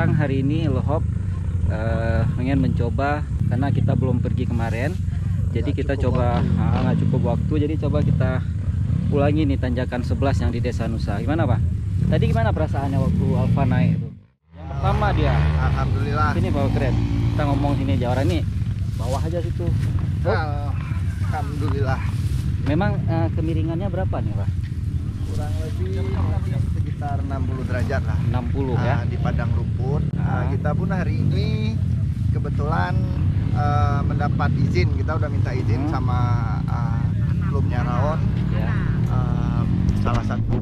sekarang hari ini Lohop pengen mencoba, karena kita belum pergi kemarin, jadi kita coba nggak cukup waktu, jadi coba kita ulangi nih tanjakan 11 yang di Desa Nusa. Gimana Pak? Tadi gimana perasaannya waktu Alfa naik itu? Yang pertama dia. Alhamdulillah. Sini bawa keren. Kita ngomong sini Jawara nih. Bawah aja situ. Alhamdulillah. Memang kemiringannya berapa nih Pak? Kurang lebih sekitar 60 derajat lah. 60 ya. Di padang rumput. Kita pun hari ini kebetulan mendapat izin. Kita udah minta izin sama klubnya Raon. Ya. Salah satu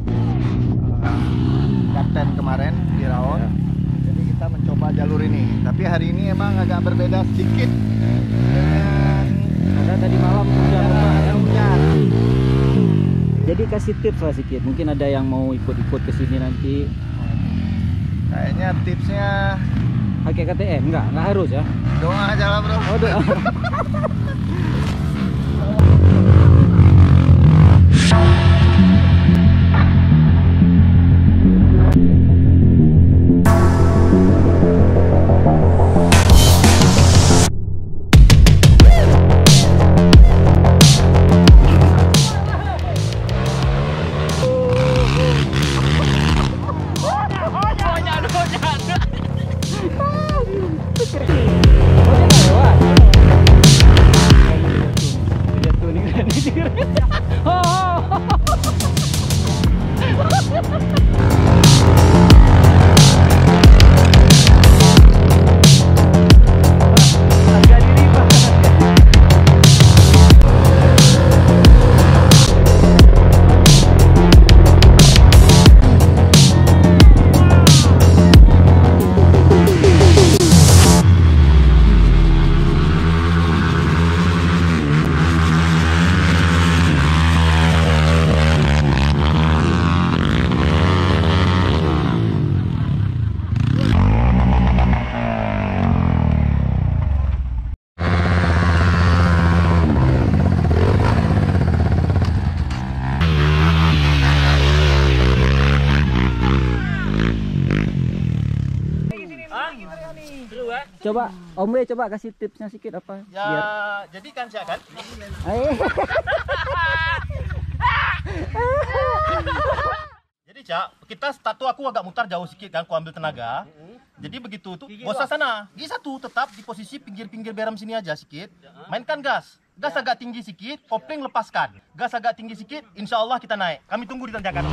kapten kemarin di Raon. Ya. Jadi kita mencoba jalur ini. Tapi hari ini emang agak berbeda sedikit dengan Ada tadi malam hujan. hujan. Jadi kasih tips lah sedikit. Mungkin ada yang mau ikut-ikut ke sini nanti. Kayaknya tipsnya Pakai KTM enggak harus ya. doa aja lah bro. Oh, doa. Coba Om Wei coba kasih tipsnya sedikit apa? Ya, Biar... jadi kan saya kan. Jadi Cak, kita statu aku agak mutar jauh sedikit kan, aku ambil tenaga. Jadi begitu tuh, bosa sana. Gigi satu tetap di posisi pinggir-pinggir berem sini aja sedikit. Mainkan gas. Gas agak tinggi sedikit, kopling lepaskan. Gas agak tinggi sedikit, insya Allah kita naik. Kami tunggu di tanjakan.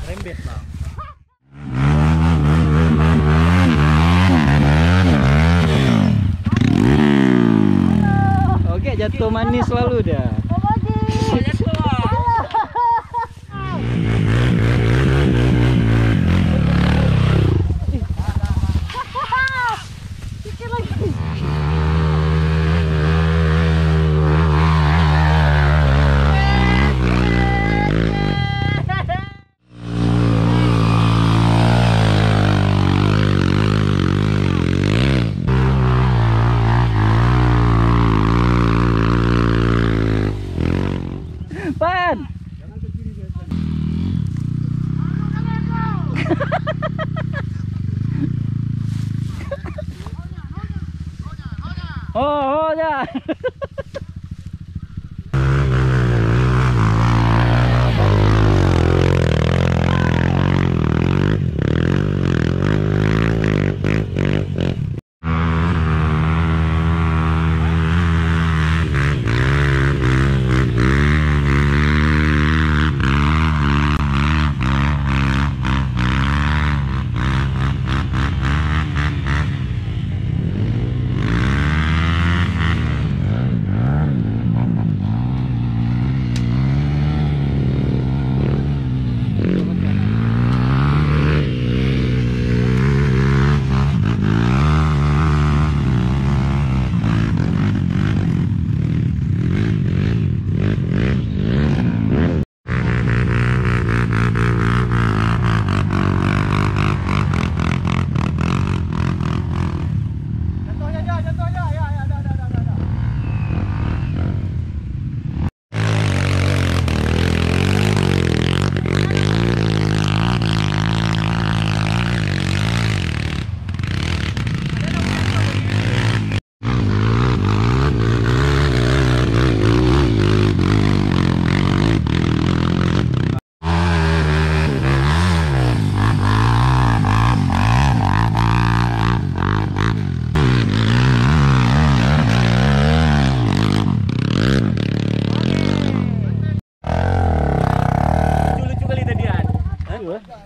Rembes lah. Oke, jatuh manis selalu dah. Pan. Oh ya.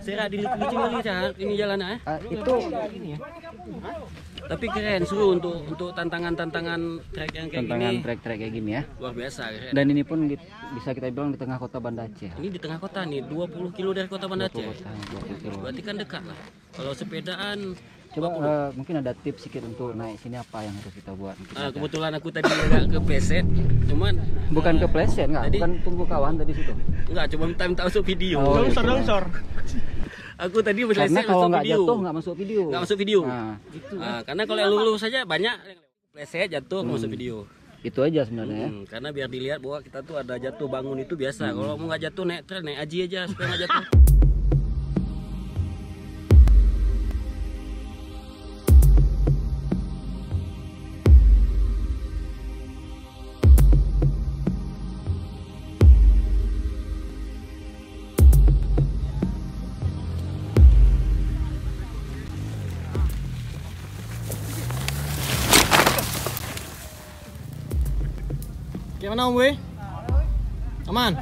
Serak di licin kali Cak, ini jalannya Itu Tapi keren, seru untuk tantangan-tantangan trek yang kayak tantangan gini. trek-trek kayak gini ya. Luar biasa keren. Dan ini pun bisa kita bilang di tengah kota Banda Aceh. Ini di tengah kota nih, 20 kilo dari kota Banda Aceh. 20 kilo. Berarti kan dekat lah. Kalau sepedaan Coba mungkin ada tips sedikit untuk naik sini apa yang harus kita buat? kebetulan aku tadi agak kepleset, cuman Bukan kepleset nggak? Bukan tunggu kawan tadi situ. enggak, cuma minta masuk video. Oh, gitu. Longsor. Aku tadi Karena meleset kalau masuk nggak video. jatuh nggak masuk video. Nggak masuk video. Nah, Karena kalau yang lulus saja banyak yang pleset jatuh masuk video. itu aja sebenarnya ya. Karena biar dilihat bahwa kita tuh ada jatuh bangun itu biasa. Kalau mau nggak jatuh naik trek, naik aji aja supaya nggak jatuh. Gimana Om Wei? Aman?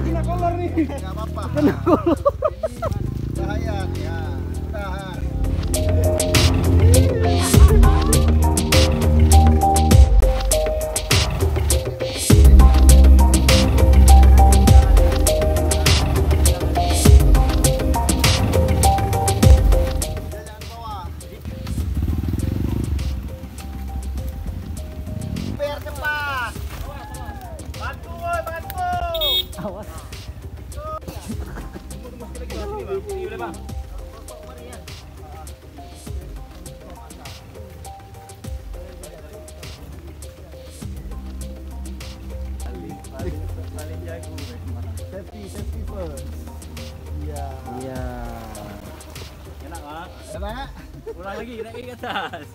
Kena kolor nih. Enggak apa-apa. Kena kolor. Bahaya ya. Tahan. Safety first. Iya. Iya. Enak Pak. Ulang lagi, naik ke atas.